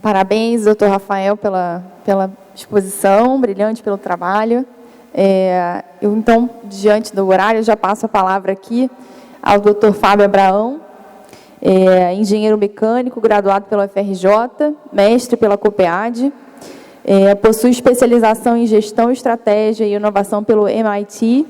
Parabéns, doutor Rafael, pela exposição, brilhante pelo trabalho. Eu, então, diante do horário, já passo a palavra aqui ao doutor Fábio Abraão, engenheiro mecânico, graduado pela UFRJ, mestre pela COPEAD, possui especialização em gestão, estratégia e inovação pelo MIT,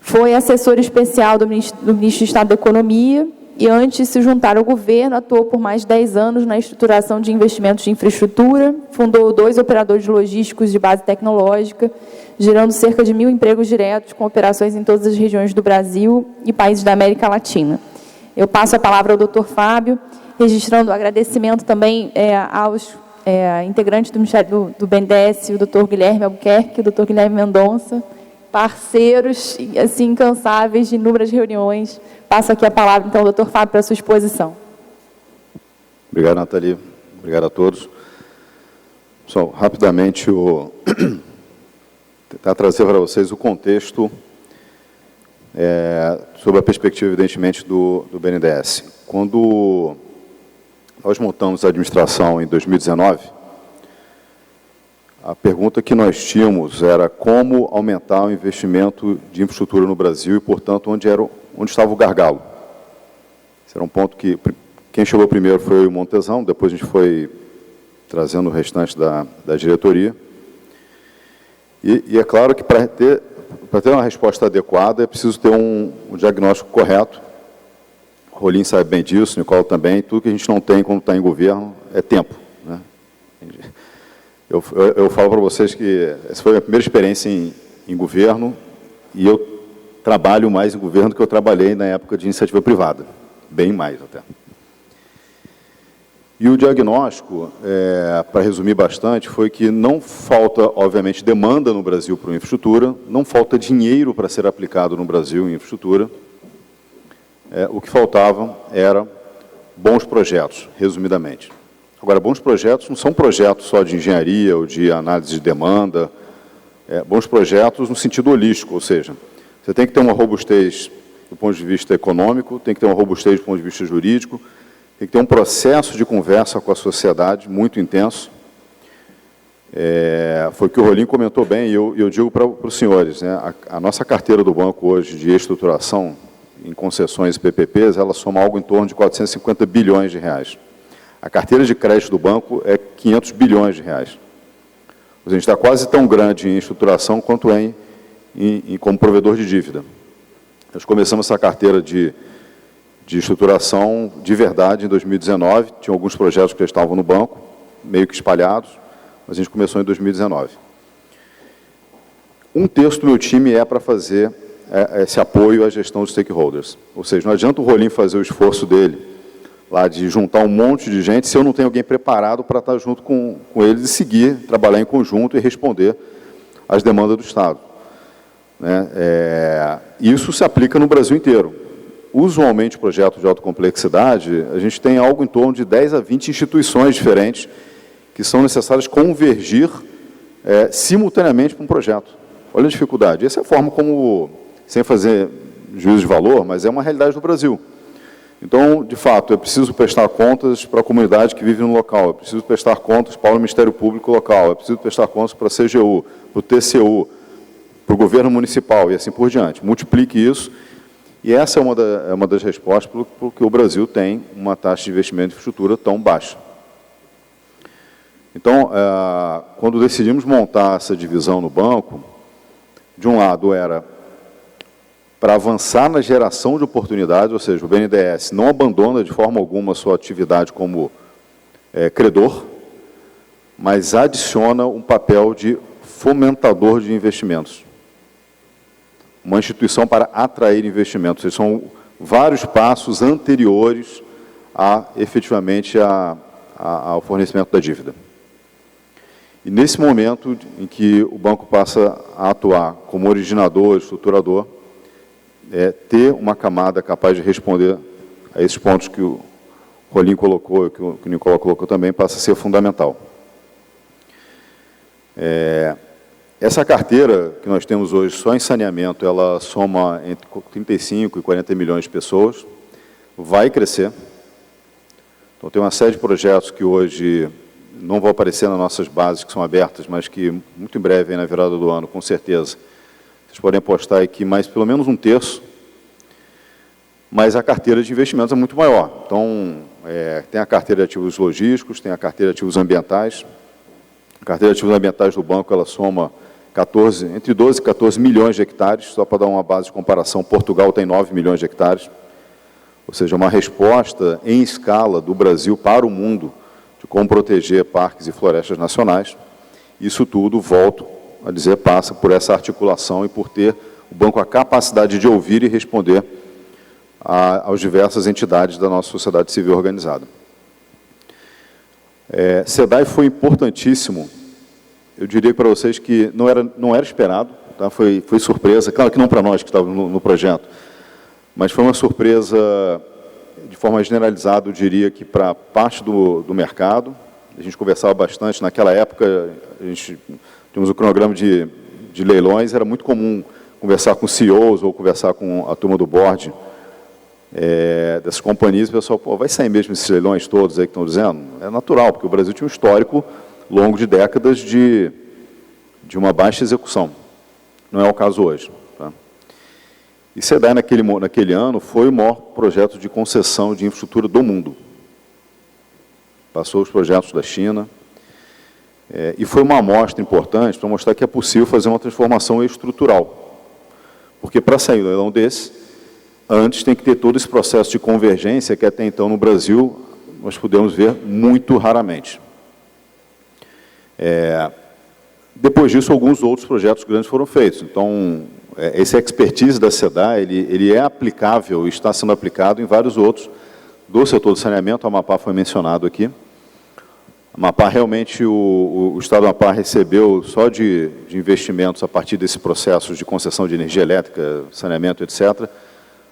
foi assessor especial do Ministro do Estado da Economia e, antes de se juntar ao governo, atuou por mais de 10 anos na estruturação de investimentos de infraestrutura, fundou 2 operadores logísticos de base tecnológica, gerando cerca de 1.000 empregos diretos, com operações em todas as regiões do Brasil e países da América Latina. Eu passo a palavra ao doutor Fábio, registrando o agradecimento também aos integrantes do Ministério do BNDES, o doutor Guilherme Albuquerque, o doutor Guilherme Mendonça, parceiros assim, incansáveis de inúmeras reuniões. Passo aqui a palavra, então, ao doutor Fábio, para a sua exposição. Obrigado, Nathalie. Obrigado a todos. Pessoal, rapidamente, tentar trazer para vocês o contexto sobre a perspectiva, evidentemente, do BNDES. Quando nós montamos a administração em 2019, a pergunta que nós tínhamos era como aumentar o investimento de infraestrutura no Brasil e, portanto, onde estava o gargalo. Esse era um ponto que quem chegou primeiro foi o Montezão, depois a gente foi trazendo o restante da diretoria. E é claro que para ter uma resposta adequada é preciso ter um diagnóstico correto. O Rolim sabe bem disso, o Nicola também. Tudo que a gente não tem quando está em governo é tempo, né? Eu falo para vocês que essa foi a minha primeira experiência em governo e eu trabalho mais em governo do que eu trabalhei na época de iniciativa privada, bem mais até. E o diagnóstico, para resumir bastante, foi que não falta, obviamente, demanda no Brasil para infraestrutura, não falta dinheiro para ser aplicado no Brasil em infraestrutura. O que faltava era bons projetos, resumidamente. Agora, bons projetos não são projetos só de engenharia ou de análise de demanda, bons projetos no sentido holístico, ou seja, você tem que ter uma robustez do ponto de vista econômico, tem que ter uma robustez do ponto de vista jurídico, tem que ter um processo de conversa com a sociedade muito intenso. Foi o que o Rolim comentou bem, e eu digo para os senhores, né, a nossa carteira do banco hoje de estruturação em concessões e PPPs, ela soma algo em torno de 450 bilhões de reais. A carteira de crédito do banco é 500 bilhões de reais. A gente está quase tão grande em estruturação quanto como provedor de dívida. Nós começamos essa carteira de estruturação de verdade em 2019, tinha alguns projetos que já estavam no banco, meio que espalhados, mas a gente começou em 2019. Um terço do meu time para fazer esse apoio à gestão dos stakeholders. Ou seja, não adianta o Rolim fazer o esforço dele lá de juntar um monte de gente se eu não tenho alguém preparado para estar junto com eles e seguir, trabalhar em conjunto e responder às demandas do Estado. Né? Isso se aplica no Brasil inteiro. Usualmente, projetos de alta complexidade, a gente tem algo em torno de 10 a 20 instituições diferentes que são necessárias convergir simultaneamente para um projeto. Olha a dificuldade. Essa é a forma como, sem fazer juízo de valor, mas é uma realidade do Brasil. Então, de fato, é preciso prestar contas para a comunidade que vive no local, é preciso prestar contas para o Ministério Público local, é preciso prestar contas para a CGU, para o TCU, para o governo municipal e assim por diante. Multiplique isso, e essa é uma das respostas por que o Brasil tem uma taxa de investimento em infraestrutura tão baixa. Então, quando decidimos montar essa divisão no banco, de um lado era para avançar na geração de oportunidades, ou seja, o BNDES não abandona de forma alguma a sua atividade como credor, mas adiciona um papel de fomentador de investimentos. Uma instituição para atrair investimentos. Esses são vários passos anteriores efetivamente ao fornecimento da dívida. E nesse momento em que o banco passa a atuar como originador, estruturador, ter uma camada capaz de responder a esses pontos que o Rolim colocou, que o Nicola colocou também, passa a ser fundamental. Essa carteira que nós temos hoje, só em saneamento, ela soma entre 35 e 40 milhões de pessoas, vai crescer. Então, tem uma série de projetos que hoje não vão aparecer nas nossas bases, que são abertas, mas que muito em breve, aí na virada do ano, com certeza, vocês podem apostar aqui mais pelo menos 1/3, mas a carteira de investimentos é muito maior. Então, tem a carteira de ativos logísticos, tem a carteira de ativos ambientais. A carteira de ativos ambientais do banco, ela soma entre 12 e 14 milhões de hectares, só para dar uma base de comparação, Portugal tem 9 milhões de hectares, ou seja, uma resposta em escala do Brasil para o mundo de como proteger parques e florestas nacionais. Isso tudo, volto a dizer, passa por essa articulação e por ter o banco a capacidade de ouvir e responder às diversas entidades da nossa sociedade civil organizada. SEDAI foi importantíssimo. Eu diria para vocês que não era esperado, tá? Foi surpresa, claro que não para nós que estávamos no projeto, mas foi uma surpresa de forma generalizada, eu diria que para parte do mercado. A gente conversava bastante, naquela época, tínhamos o cronograma de leilões, era muito comum conversar com CEOs ou conversar com a turma do board dessas companhias, o pessoal, vai sair mesmo esses leilões todos aí que estão dizendo? É natural, porque o Brasil tinha um histórico longo de décadas de uma baixa execução. Não é o caso hoje. Tá? E SEDAI, naquele ano, foi o maior projeto de concessão de infraestrutura do mundo. Passou os projetos da China, e foi uma amostra importante para mostrar que é possível fazer uma transformação estrutural. Porque para sair do leilão desse, antes tem que ter todo esse processo de convergência que até então no Brasil nós podemos ver muito raramente. Depois disso, alguns outros projetos grandes foram feitos. Então, esse expertise da SEDAI, ele é aplicável e está sendo aplicado em vários outros do setor do saneamento. A Amapá foi mencionado aqui. A Amapá, realmente, o Estado do Amapá recebeu só de investimentos a partir desse processo de concessão de energia elétrica, saneamento, etc.,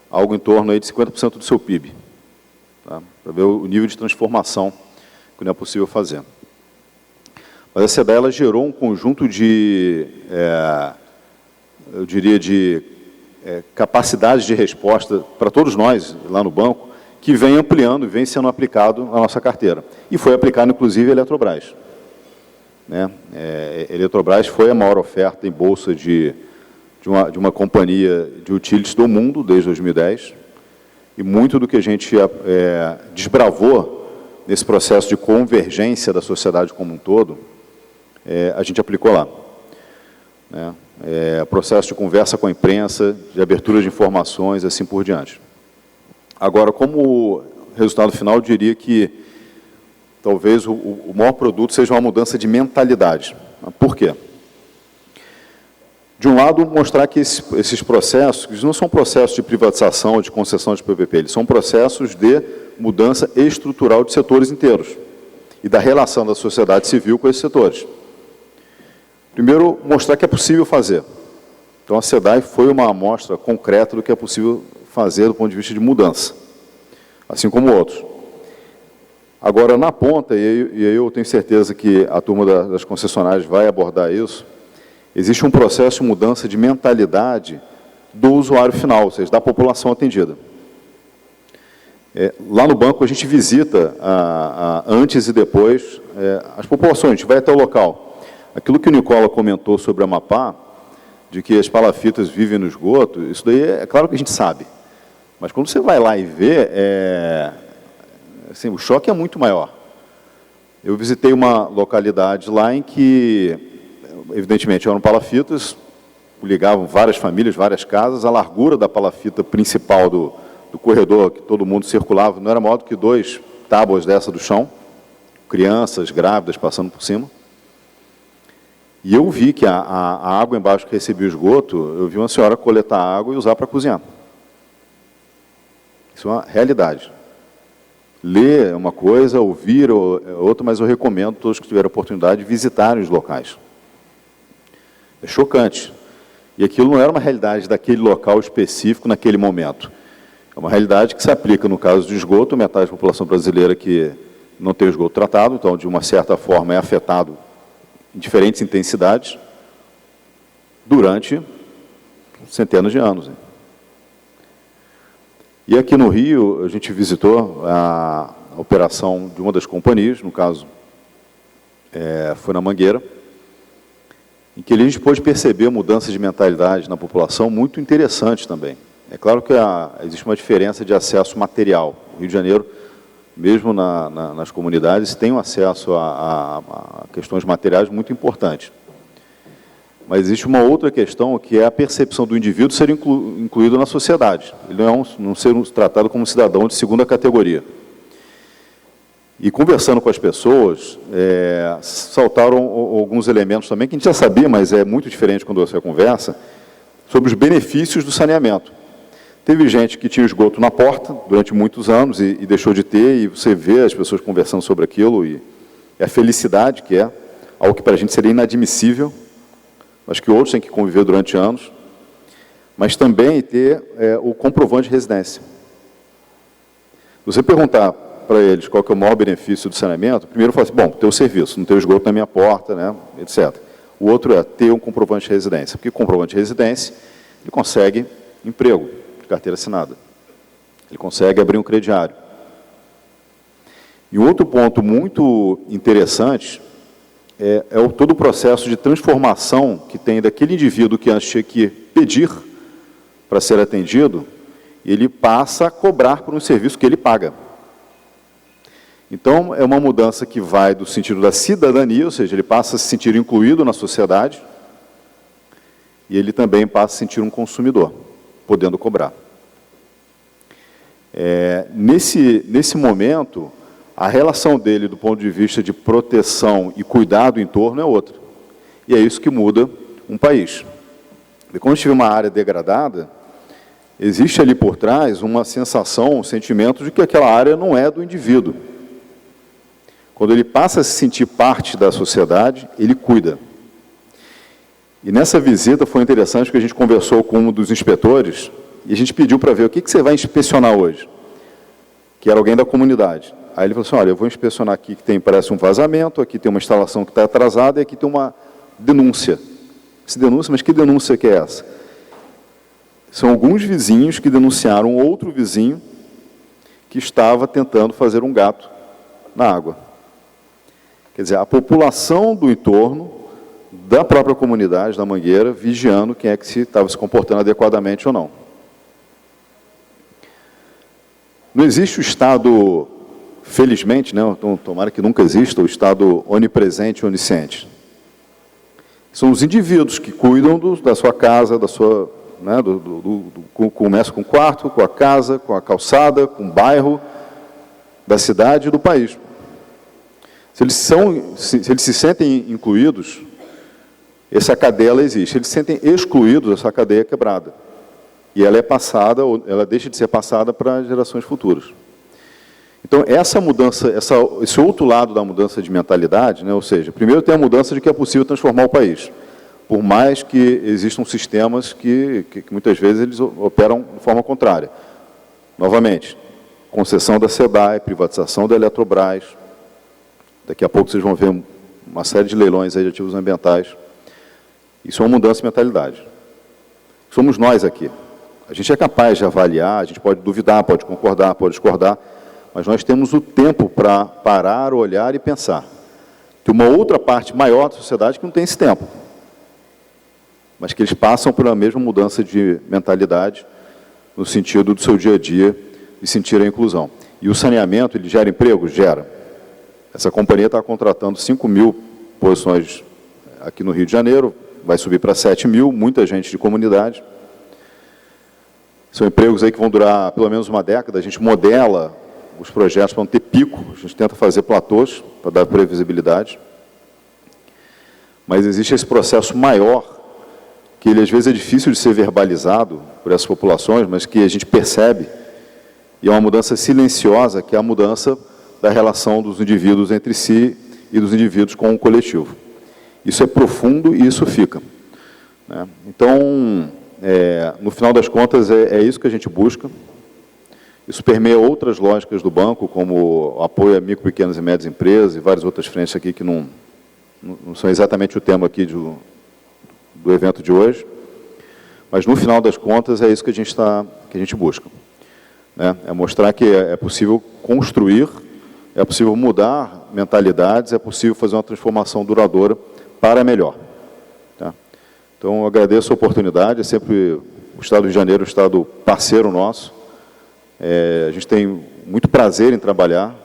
algo em torno aí de 50% do seu PIB. Tá? Para ver o nível de transformação que não é possível fazer. Mas a SEDAI, ela gerou um conjunto de, eu diria, de capacidades de resposta para todos nós, lá no banco, que vem ampliando e vem sendo aplicado na nossa carteira. E foi aplicado, inclusive, a Eletrobras. Né? A Eletrobras foi a maior oferta em bolsa de uma companhia de utilities do mundo, desde 2010, e muito do que a gente desbravou nesse processo de convergência da sociedade como um todo, a gente aplicou lá. Né? Processo de conversa com a imprensa, de abertura de informações, assim por diante. Agora, como resultado final, eu diria que talvez o maior produto seja uma mudança de mentalidade. Por quê? De um lado, mostrar que esses processos não são processos de privatização ou de concessão de PPP, eles são processos de mudança estrutural de setores inteiros e da relação da sociedade civil com esses setores. Primeiro, mostrar que é possível fazer. Então, a SEDAI foi uma amostra concreta do que é possível fazer do ponto de vista de mudança, assim como outros. Agora, na ponta, e aí eu tenho certeza que a turma das concessionárias vai abordar isso, existe um processo de mudança de mentalidade do usuário final, ou seja, da população atendida. Lá no banco, a gente visita, antes e depois, as populações, a gente vai até o local. Aquilo que o Nicola comentou sobre a Amapá, de que as palafitas vivem no esgoto, isso daí é claro que a gente sabe. Mas quando você vai lá e vê, assim, o choque é muito maior. Eu visitei uma localidade lá em que, evidentemente, eram palafitas, ligavam várias famílias, várias casas, a largura da palafita principal do corredor, que todo mundo circulava, não era maior do que 2 tábuas dessa do chão, crianças, grávidas, passando por cima. E eu vi que a água embaixo que recebia o esgoto, eu vi uma senhora coletar água e usar para cozinhar. Isso é uma realidade. Ler é uma coisa, ouvir é outra, mas eu recomendo a todos que tiverem a oportunidade de visitarem os locais. É chocante. E aquilo não era uma realidade daquele local específico naquele momento. É uma realidade que se aplica no caso de esgoto, metade da população brasileira que não tem o esgoto tratado, então, de uma certa forma, é afetado em diferentes intensidades durante centenas de anos. E aqui no Rio, a gente visitou a operação de uma das companhias, no caso, foi na Mangueira, em que a gente pôde perceber mudanças de mentalidade na população muito interessantes também. É claro que existe uma diferença de acesso material. O Rio de Janeiro, mesmo nas comunidades, tem um acesso a questões materiais muito importantes. Mas existe uma outra questão, que é a percepção do indivíduo ser incluído na sociedade. Ele não ser tratado como um cidadão de segunda categoria. E conversando com as pessoas, saltaram alguns elementos também, que a gente já sabia, mas é muito diferente quando você conversa, sobre os benefícios do saneamento. Teve gente que tinha esgoto na porta durante muitos anos e deixou de ter, e você vê as pessoas conversando sobre aquilo, e a felicidade que é, algo que para a gente seria inadmissível, mas que outros têm que conviver durante anos, mas também ter o comprovante de residência. Se você perguntar para eles qual que é o maior benefício do saneamento, primeiro fala assim, bom, ter o serviço, não ter o esgoto na minha porta, né, etc. O outro é ter um comprovante de residência, porque comprovante de residência, ele consegue emprego, de carteira assinada. Ele consegue abrir um crediário. E um outro ponto muito interessante todo o processo de transformação que tem daquele indivíduo que antes tinha que pedir para ser atendido, ele passa a cobrar por um serviço que ele paga. Então, é uma mudança que vai do sentido da cidadania, ou seja, ele passa a se sentir incluído na sociedade, e ele também passa a se sentir um consumidor, podendo cobrar. Nesse momento, a relação dele, do ponto de vista de proteção e cuidado do entorno, é outra. E é isso que muda um país. E quando tiver uma área degradada, existe ali por trás uma sensação, um sentimento de que aquela área não é do indivíduo. Quando ele passa a se sentir parte da sociedade, ele cuida. E nessa visita foi interessante que a gente conversou com um dos inspetores e a gente pediu para ver o que você vai inspecionar hoje, que era alguém da comunidade. Aí ele falou assim, olha, eu vou inspecionar aqui que parece um vazamento, aqui tem uma instalação que está atrasada e aqui tem uma denúncia. Essa denúncia, mas que denúncia que é essa? São alguns vizinhos que denunciaram outro vizinho que estava tentando fazer um gato na água. Quer dizer, a população do entorno, da própria comunidade, da Mangueira, vigiando quem é que estava se comportando adequadamente ou não. Não existe o Estado, felizmente, né, tomara que nunca exista, o Estado onipresente e onisciente. São os indivíduos que cuidam da sua casa, da sua, né, começa com o quarto, com a casa, com a calçada, com o bairro, da cidade e do país. Se eles se sentem incluídos, essa cadeia ela existe. Se eles se sentem excluídos, essa cadeia é quebrada. E ela é passada, ou ela deixa de ser passada para gerações futuras. Então, essa mudança, esse outro lado da mudança de mentalidade, né, ou seja, primeiro tem a mudança de que é possível transformar o país, por mais que existam sistemas que muitas vezes eles operam de forma contrária. Novamente, concessão da SEDAI, privatização da Eletrobras, daqui a pouco vocês vão ver uma série de leilões aí de ativos ambientais. Isso é uma mudança de mentalidade. Somos nós aqui. A gente é capaz de avaliar, a gente pode duvidar, pode concordar, pode discordar, mas nós temos o tempo para parar, olhar e pensar. Tem uma outra parte maior da sociedade que não tem esse tempo, mas que eles passam por uma mesma mudança de mentalidade no sentido do seu dia a dia de sentir a inclusão. E o saneamento, ele gera emprego? Gera. Essa companhia está contratando 5.000 posições aqui no Rio de Janeiro, vai subir para 7.000, muita gente de comunidade. São empregos aí que vão durar pelo menos uma década, a gente modela os projetos para não ter pico, a gente tenta fazer platôs para dar previsibilidade. Mas existe esse processo maior, que ele às vezes é difícil de ser verbalizado por essas populações, mas que a gente percebe, e é uma mudança silenciosa, que é a mudança da relação dos indivíduos entre si e dos indivíduos com o coletivo. Isso é profundo e isso fica, né? Então, no final das contas, é isso que a gente busca. Isso permeia outras lógicas do banco, como o apoio a micro, pequenas e médias empresas e várias outras frentes aqui que não são exatamente o tema aqui do evento de hoje. Mas, no final das contas, é isso que a gente busca, né? É mostrar que é possível construir é possível mudar mentalidades, é possível fazer uma transformação duradoura para melhor. Tá? Então, eu agradeço a oportunidade, é sempre o Estado do Rio de Janeiro, um Estado parceiro nosso. A gente tem muito prazer em trabalhar.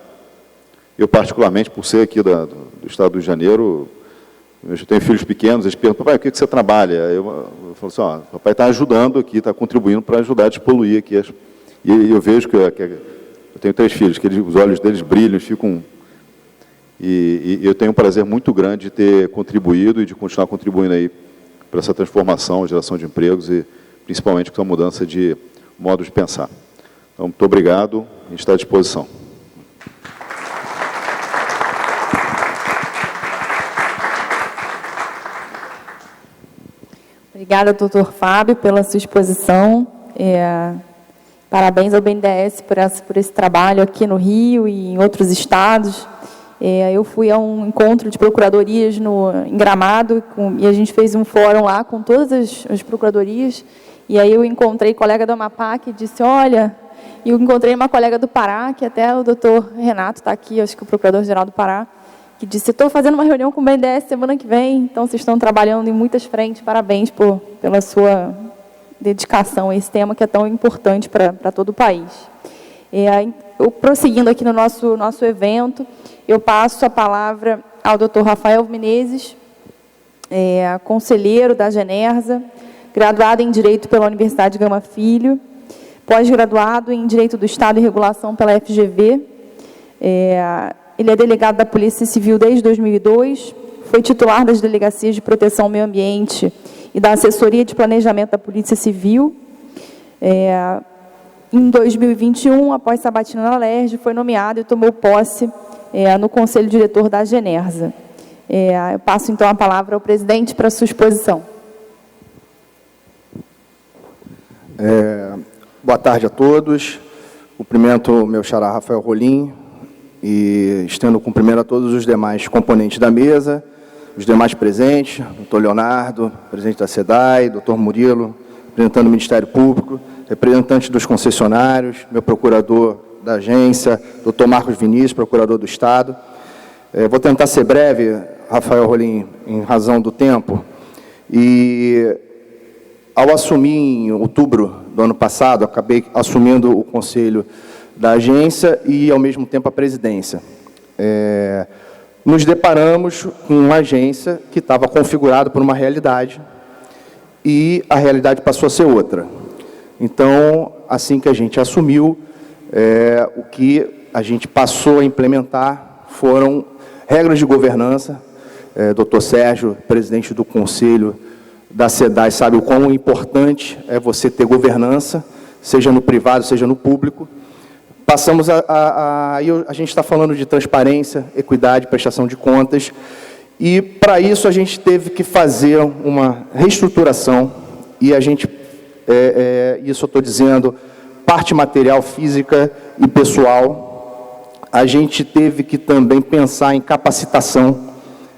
Eu, particularmente, por ser aqui do Estado do Rio de Janeiro, eu já tenho filhos pequenos, eles perguntam, papai, o que você trabalha? Eu falo assim, ó, papai está ajudando aqui, está contribuindo para ajudar a despoluir aqui. E eu vejo que eu tenho 3 filhos, que os olhos deles brilham, ficam... E eu tenho um prazer muito grande de ter contribuído e de continuar contribuindo aí para essa transformação, geração de empregos e principalmente com a mudança de modo de pensar. Então, muito obrigado, a gente está à disposição. Obrigada, doutor Fábio, pela sua exposição. Parabéns ao BNDES por esse trabalho aqui no Rio e em outros estados. Eu fui a um encontro de procuradorias em Gramado, e a gente fez um fórum lá com todas as procuradorias, e aí eu encontrei colega do Amapá que disse, olha, e eu encontrei uma colega do Pará, que até o doutor Renato está aqui, acho que o procurador-geral do Pará, que disse, estou fazendo uma reunião com o BNDES semana que vem, então vocês estão trabalhando em muitas frentes, parabéns pela sua dedicação a esse tema que é tão importante para todo o país. Prosseguindo aqui no nosso evento, eu passo a palavra ao doutor Rafael Menezes, conselheiro da Genersa, graduado em Direito pela Universidade Gama Filho, pós-graduado em Direito do Estado e Regulação pela FGV, ele é delegado da Polícia Civil desde 2002, foi titular das Delegacias de Proteção ao Meio Ambiente e da Assessoria de Planejamento da Polícia Civil. Em 2021, após sabatina na LERJ, foi nomeado e tomou posse no Conselho Diretor da Genersa. Eu passo, então, a palavra ao presidente para a sua exposição. Boa tarde a todos. Cumprimento o meu xará Rafael Rolim e estendo o cumprimento a todos os demais componentes da mesa, os demais presentes, doutor Leonardo, presidente da SEDAI, doutor Murilo, representante do Ministério Público, representante dos concessionários, meu procurador da agência, doutor Marcos Vinícius, procurador do Estado. Vou tentar ser breve, Rafael Rolim, em razão do tempo. E, ao assumir em outubro do ano passado, acabei assumindo o conselho da agência e, ao mesmo tempo, a presidência. Nos deparamos com uma agência que estava configurada por uma realidade e a realidade passou a ser outra. Então, assim que a gente assumiu, o que a gente passou a implementar foram regras de governança. Doutor Sérgio, presidente do Conselho da SEDAI, sabe o quão importante é você ter governança, seja no privado, seja no público. Passamos a gente está falando de transparência, equidade, prestação de contas, e para isso a gente teve que fazer uma reestruturação, e a gente, isso eu estou dizendo, parte material, física e pessoal. A gente teve que também pensar em capacitação,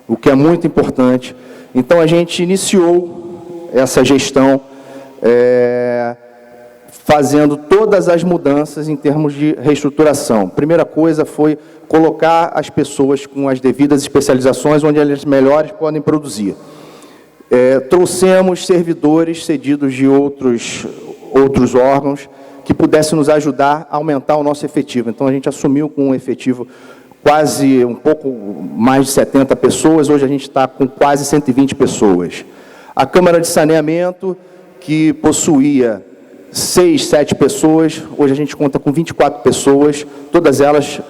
o que é muito importante. Então, a gente iniciou essa gestão fazendo todas as mudanças em termos de reestruturação. Primeira coisa foi colocar as pessoas com as devidas especializações onde elas melhores podem produzir. Trouxemos servidores cedidos de outros órgãos que pudessem nos ajudar a aumentar o nosso efetivo. Então, a gente assumiu com um efetivo quase um pouco mais de 70 pessoas, hoje a gente está com quase 120 pessoas. A Câmara de Saneamento, que possuía 6, 7 pessoas, hoje a gente conta com 24 pessoas, todas elas,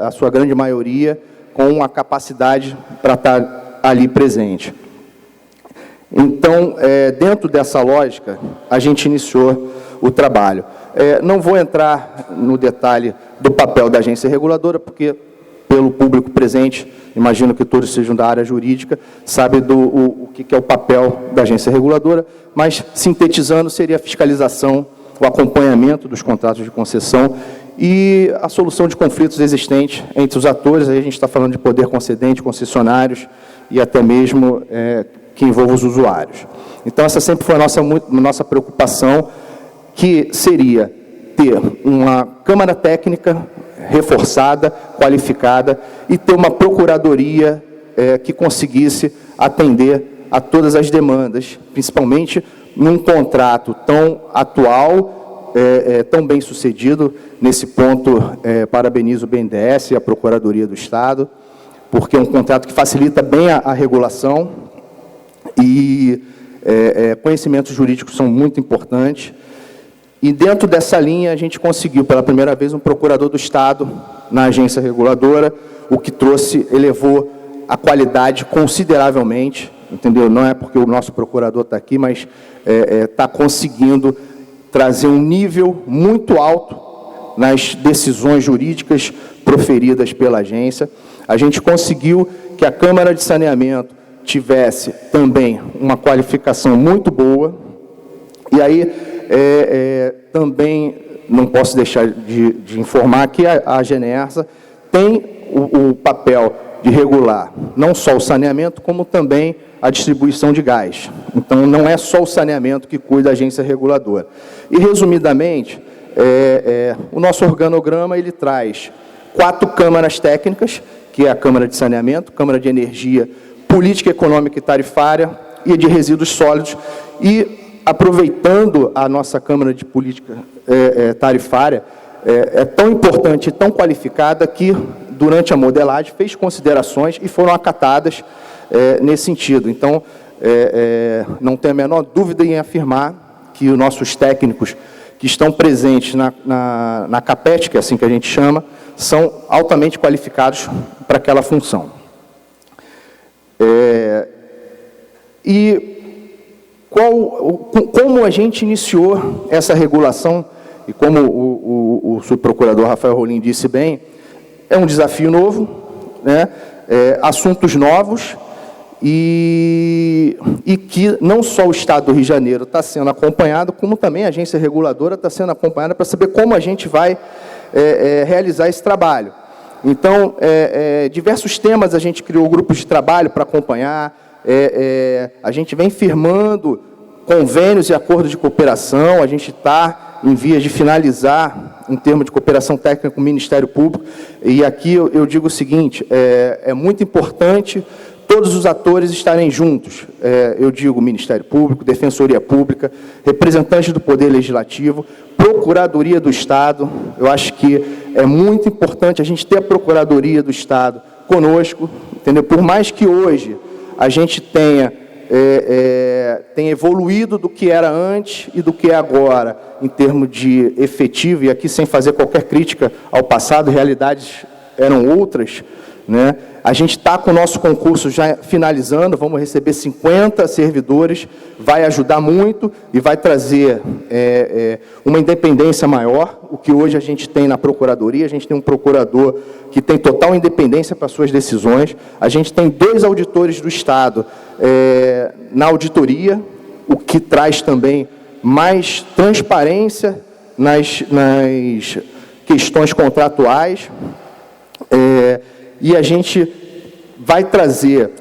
a sua grande maioria, com a capacidade para estar ali presente. Então, dentro dessa lógica, a gente iniciou o trabalho. Não vou entrar no detalhe do papel da agência reguladora, porque, pelo público presente, imagino que todos sejam da área jurídica, sabem o que é o papel da agência reguladora, mas, sintetizando, seria a fiscalização, o acompanhamento dos contratos de concessão e a solução de conflitos existentes entre os atores. Aí a gente está falando de poder concedente, concessionários e até mesmo que envolva os usuários. Então, essa sempre foi a nossa preocupação, que seria ter uma Câmara Técnica reforçada, qualificada, e ter uma procuradoria que conseguisse atender a todas as demandas, principalmente num contrato tão atual, tão bem sucedido. Nesse ponto, parabenizo o BNDES e a Procuradoria do Estado, porque é um contrato que facilita bem a regulação e conhecimentos jurídicos são muito importantes. E dentro dessa linha, a gente conseguiu, pela primeira vez, um procurador do Estado na agência reguladora, o que elevou a qualidade consideravelmente, entendeu? Não é porque o nosso procurador está aqui, mas está conseguindo trazer um nível muito alto nas decisões jurídicas proferidas pela agência. A gente conseguiu que a Câmara de Saneamento tivesse também uma qualificação muito boa, e aí também não posso deixar de informar que a Genersa tem o papel de regular não só o saneamento, como também a distribuição de gás. Então, não é só o saneamento que cuida da agência reguladora. E, resumidamente, o nosso organograma ele traz 4 câmaras técnicas, que é a Câmara de Saneamento, Câmara de Energia, Política Econômica e Tarifária e de Resíduos Sólidos. E, aproveitando a nossa Câmara de Política Tarifária, é tão importante e tão qualificada que, durante a modelagem, fez considerações e foram acatadas nesse sentido. Então, não tenho a menor dúvida em afirmar que os nossos técnicos que estão presentes na CAPET, que é assim que a gente chama, são altamente qualificados para aquela função. E como a gente iniciou essa regulação, e como o subprocurador Rafael Rolim disse bem, é um desafio novo, né? Assuntos novos, e que não só o Estado do Rio de Janeiro está sendo acompanhado, como também a agência reguladora está sendo acompanhada para saber como a gente vai realizar esse trabalho. Então, diversos temas a gente criou grupos de trabalho para acompanhar, a gente vem firmando convênios e acordos de cooperação, a gente está em vias de finalizar em termos de cooperação técnica com o Ministério Público, e aqui eu digo o seguinte, é muito importante todos os atores estarem juntos, eu digo Ministério Público, Defensoria Pública, representantes do Poder Legislativo, Procuradoria do Estado. Eu acho que é muito importante a gente ter a Procuradoria do Estado conosco, entendeu? Por mais que hoje a gente tenha evoluído do que era antes e do que é agora, em termos de efetivo, e aqui sem fazer qualquer crítica ao passado, realidades eram outras, né? A gente está com o nosso concurso já finalizando, vamos receber 50 servidores, vai ajudar muito e vai trazer uma independência maior, o que hoje a gente tem na Procuradoria. A gente tem um procurador que tem total independência para suas decisões, a gente tem 2 auditores do Estado na auditoria, o que traz também mais transparência nas questões contratuais, e a gente vai trazer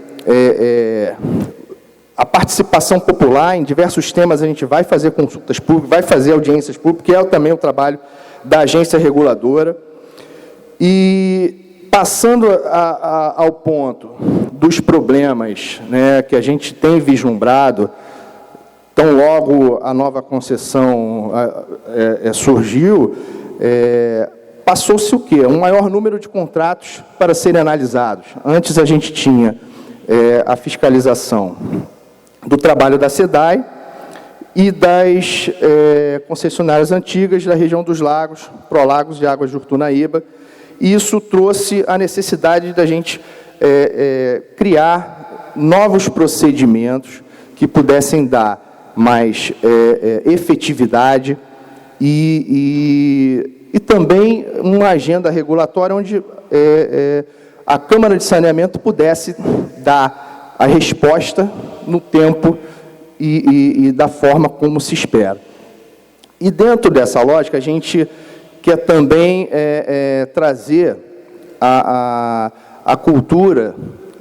a participação popular em diversos temas. A gente vai fazer consultas públicas, vai fazer audiências públicas, que é também o trabalho da agência reguladora. E passando ao ponto dos problemas, né, que a gente tem vislumbrado, tão logo a nova concessão surgiu, passou-se o quê? Um maior número de contratos para serem analisados. Antes a gente tinha a fiscalização do trabalho da SEDAI e das concessionárias antigas da região dos lagos, Prolagos de Águas de Urtunaíba, e isso trouxe a necessidade da gente criar novos procedimentos que pudessem dar mais efetividade e também uma agenda regulatória onde a Câmara de Saneamento pudesse dar a resposta no tempo e da forma como se espera. E dentro dessa lógica, a gente quer também trazer a cultura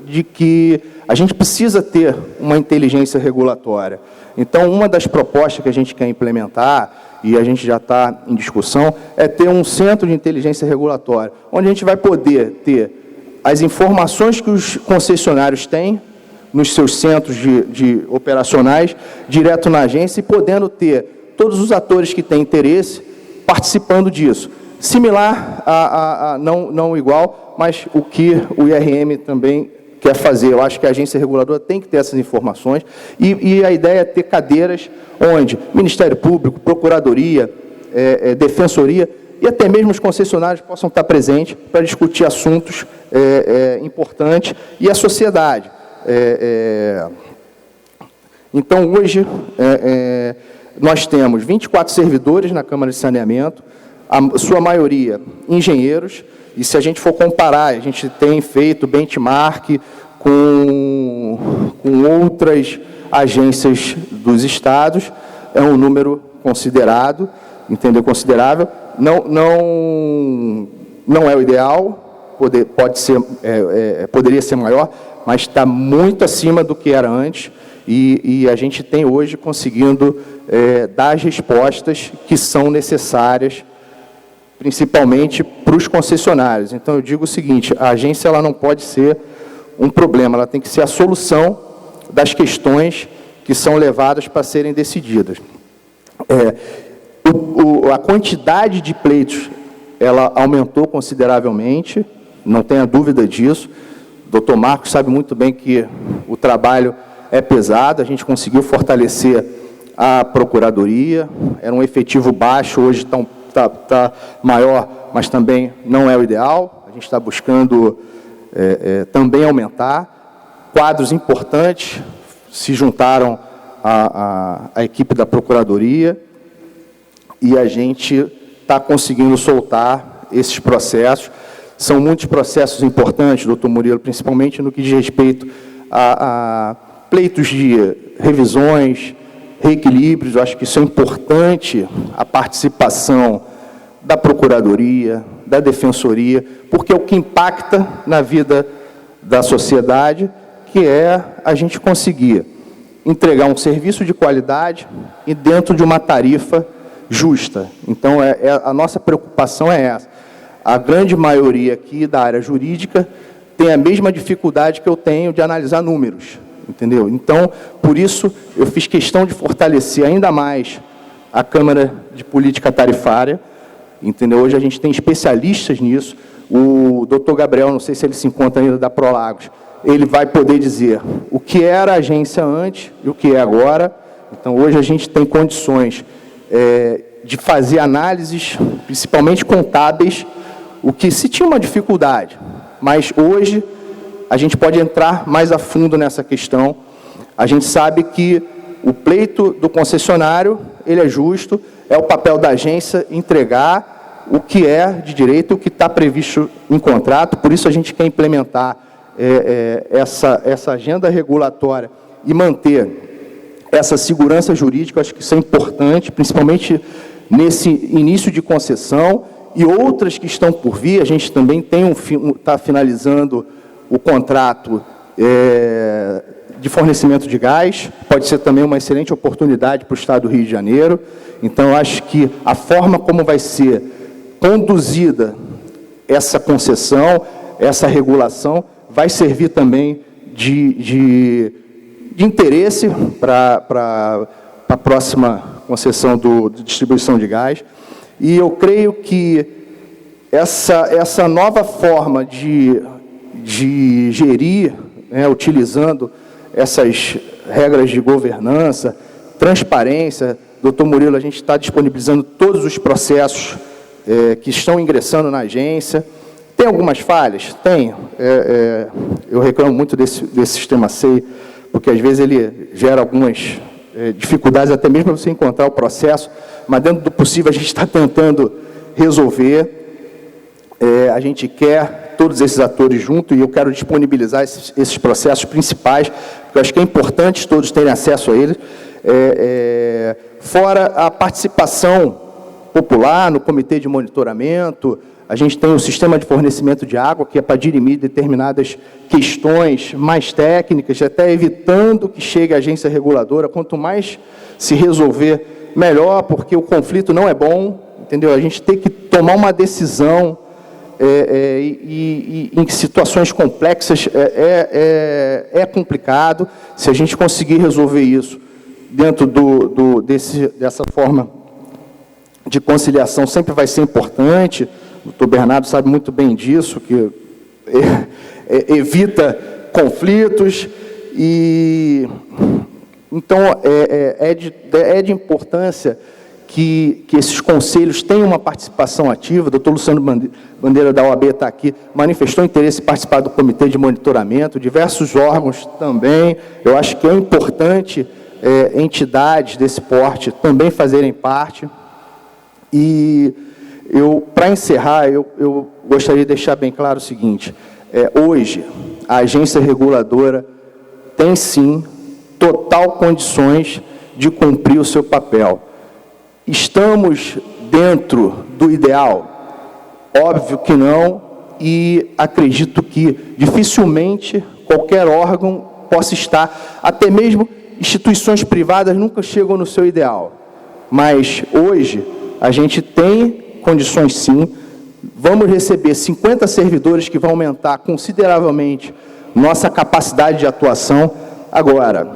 de que a gente precisa ter uma inteligência regulatória. Então, uma das propostas que a gente quer implementar, e a gente já está em discussão, é ter um centro de inteligência regulatória, onde a gente vai poder ter as informações que os concessionários têm nos seus centros de operacionais, direto na agência, e podendo ter todos os atores que têm interesse participando disso. Similar não igual, mas o que o IRM também quer fazer. Eu acho que a agência reguladora tem que ter essas informações, e a ideia é ter cadeiras onde Ministério Público, Procuradoria, Defensoria e até mesmo os concessionários possam estar presentes para discutir assuntos importantes, e a sociedade. Então, hoje, nós temos 24 servidores na Câmara de Saneamento, a sua maioria engenheiros, e se a gente for comparar, a gente tem feito benchmark com outras agências dos estados, é um número considerado, entendeu? Considerável. Não é o ideal, poderia ser maior, mas está muito acima do que era antes, e a gente tem hoje conseguindo dar as respostas que são necessárias, principalmente para os concessionários. Então, eu digo o seguinte, a agência ela não pode ser um problema, ela tem que ser a solução das questões que são levadas para serem decididas. A quantidade de pleitos, ela aumentou consideravelmente, não tenha dúvida disso. O doutor Marcos sabe muito bem que o trabalho é pesado, a gente conseguiu fortalecer a Procuradoria, era um efetivo baixo, hoje está maior, mas também não é o ideal. A gente está buscando também aumentar. Quadros importantes se juntaram à equipe da Procuradoria, e a gente está conseguindo soltar esses processos. São muitos processos importantes, doutor Murilo, principalmente no que diz respeito a pleitos de revisões, reequilíbrios. Eu acho que isso é importante, a participação da Procuradoria, da Defensoria, porque é o que impacta na vida da sociedade, que é a gente conseguir entregar um serviço de qualidade e dentro de uma tarifa justa. Então, a nossa preocupação é essa. A grande maioria aqui da área jurídica tem a mesma dificuldade que eu tenho de analisar números, entendeu? Então, por isso, eu fiz questão de fortalecer ainda mais a Câmara de Política Tarifária, entendeu? Hoje a gente tem especialistas nisso. O doutor Gabriel, não sei se ele se encontra ainda da Prolagos, ele vai poder dizer o que era a agência antes e o que é agora. Então, hoje a gente tem condições de fazer análises, principalmente contábeis, o que se tinha uma dificuldade, mas hoje a gente pode entrar mais a fundo nessa questão. A gente sabe que o pleito do concessionário, ele é justo, é o papel da agência entregar o que é de direito, o que está previsto em contrato. Por isso a gente quer implementar essa agenda regulatória e manter essa segurança jurídica. Acho que isso é importante, principalmente nesse início de concessão e outras que estão por vir. A gente também está finalizando o contrato de fornecimento de gás, pode ser também uma excelente oportunidade para o Estado do Rio de Janeiro. Então, acho que a forma como vai ser conduzida essa concessão, essa regulação, vai servir também de interesse para a próxima concessão de distribuição de gás. E eu creio que essa nova forma de gerir, utilizando essas regras de governança, transparência. Doutor Murilo, a gente está disponibilizando todos os processos que estão ingressando na agência. Tem algumas falhas? Tem. Eu reclamo muito desse sistema SEI, porque às vezes ele gera algumas dificuldades, até mesmo para você encontrar o processo, mas dentro do possível a gente está tentando resolver. A gente quer todos esses atores juntos, e eu quero disponibilizar esses processos principais, porque eu acho que é importante todos terem acesso a eles, fora a participação popular, no comitê de monitoramento, a gente tem o sistema de fornecimento de água, que é para dirimir determinadas questões mais técnicas, até evitando que chegue a agência reguladora. Quanto mais se resolver, melhor, porque o conflito não é bom, entendeu? A gente tem que tomar uma decisão e em situações complexas é complicado. Se a gente conseguir resolver isso dentro dessa forma de conciliação, sempre vai ser importante. O doutor Bernardo sabe muito bem disso, que evita conflitos. E então é de importância que esses conselhos tenham uma participação ativa. O doutor Luciano Bandeira, da OAB, está aqui, manifestou interesse em participar do comitê de monitoramento, diversos órgãos também. Eu acho que é importante entidades desse porte também fazerem parte. E para encerrar, eu gostaria de deixar bem claro o seguinte: hoje, a agência reguladora tem, sim, total condições de cumprir o seu papel. Estamos dentro do ideal? Óbvio que não, e acredito que dificilmente qualquer órgão possa estar, até mesmo instituições privadas nunca chegam no seu ideal. Mas hoje a gente tem condições, sim. Vamos receber 50 servidores, que vão aumentar consideravelmente nossa capacidade de atuação. Agora,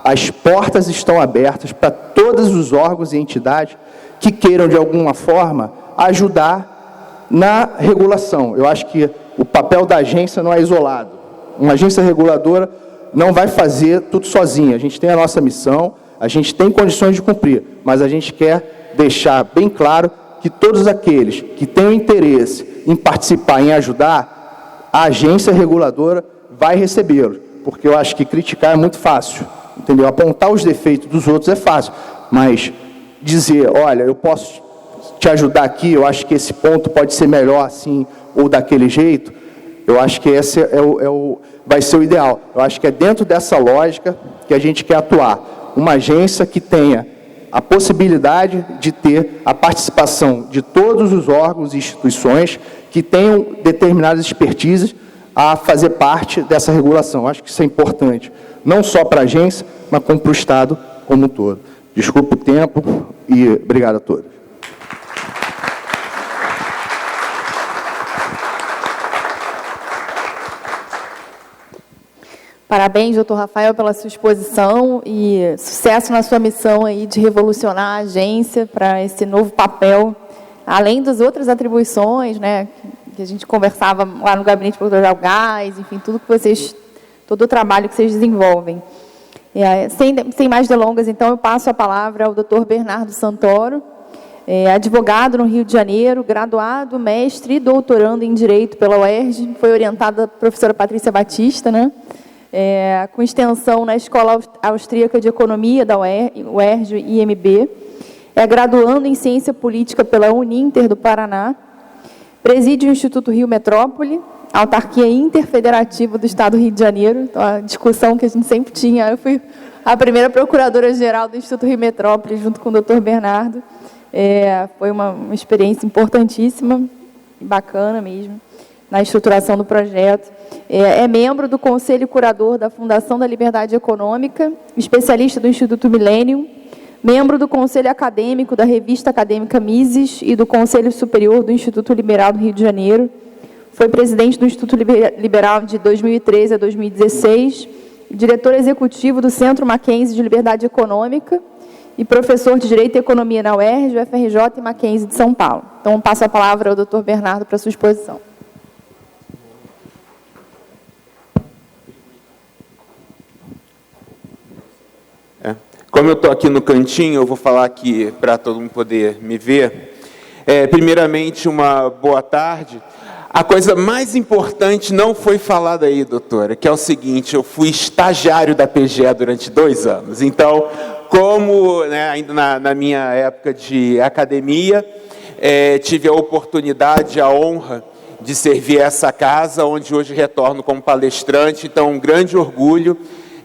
as portas estão abertas para todos os órgãos e entidades que queiram, de alguma forma, ajudar na regulação. Eu acho que o papel da agência não é isolado. Uma agência reguladora não vai fazer tudo sozinha. A gente tem a nossa missão, a gente tem condições de cumprir, mas a gente quer deixar bem claro que todos aqueles que tenham interesse em participar, em ajudar, a agência reguladora vai recebê-los. Porque eu acho que criticar é muito fácil, entendeu? Apontar os defeitos dos outros é fácil, mas dizer, olha, eu posso te ajudar aqui, eu acho que esse ponto pode ser melhor assim ou daquele jeito, eu acho que esse vai ser o ideal. Eu acho que é dentro dessa lógica que a gente quer atuar. Uma agência que tenha a possibilidade de ter a participação de todos os órgãos e instituições que tenham determinadas expertises a fazer parte dessa regulação. Acho que isso é importante, não só para a agência, mas como para o Estado como um todo. Desculpe o tempo e obrigado a todos. Parabéns, doutor Rafael, pela sua exposição e sucesso na sua missão aí de revolucionar a agência para esse novo papel, além das outras atribuições, né, que a gente conversava lá no gabinete do doutor Gás, enfim, todo o trabalho que vocês desenvolvem. Sem mais delongas, então, eu passo a palavra ao doutor Bernardo Santoro, advogado no Rio de Janeiro, graduado, mestre e doutorando em Direito pela UERJ, foi orientado da professora Patrícia Batista, né? Com extensão na Escola Austríaca de Economia da UERJ e IMB, graduando em Ciência Política pela Uninter do Paraná, preside o Instituto Rio Metrópole, autarquia interfederativa do Estado do Rio de Janeiro. Então, a discussão que a gente sempre tinha, eu fui a primeira procuradora-geral do Instituto Rio Metrópole, junto com o doutor Bernardo. Foi uma experiência importantíssima, bacana mesmo, na estruturação do projeto. É membro do Conselho Curador da Fundação da Liberdade Econômica, especialista do Instituto Millennium, membro do Conselho Acadêmico da Revista Acadêmica Mises e do Conselho Superior do Instituto Liberal do Rio de Janeiro. Foi presidente do Instituto Liberal de 2013 a 2016, diretor executivo do Centro Mackenzie de Liberdade Econômica e professor de Direito e Economia na UERJ, UFRJ e Mackenzie de São Paulo. Então, passo a palavra ao doutor Bernardo para a sua exposição. Como eu estou aqui no cantinho, eu vou falar aqui para todo mundo poder me ver. Primeiramente, uma boa tarde. A coisa mais importante não foi falada aí, doutora, que é o seguinte: eu fui estagiário da PGE durante 2 anos. Então, como ainda na minha época de academia, tive a oportunidade, a honra de servir essa casa, onde hoje retorno como palestrante. Então, um grande orgulho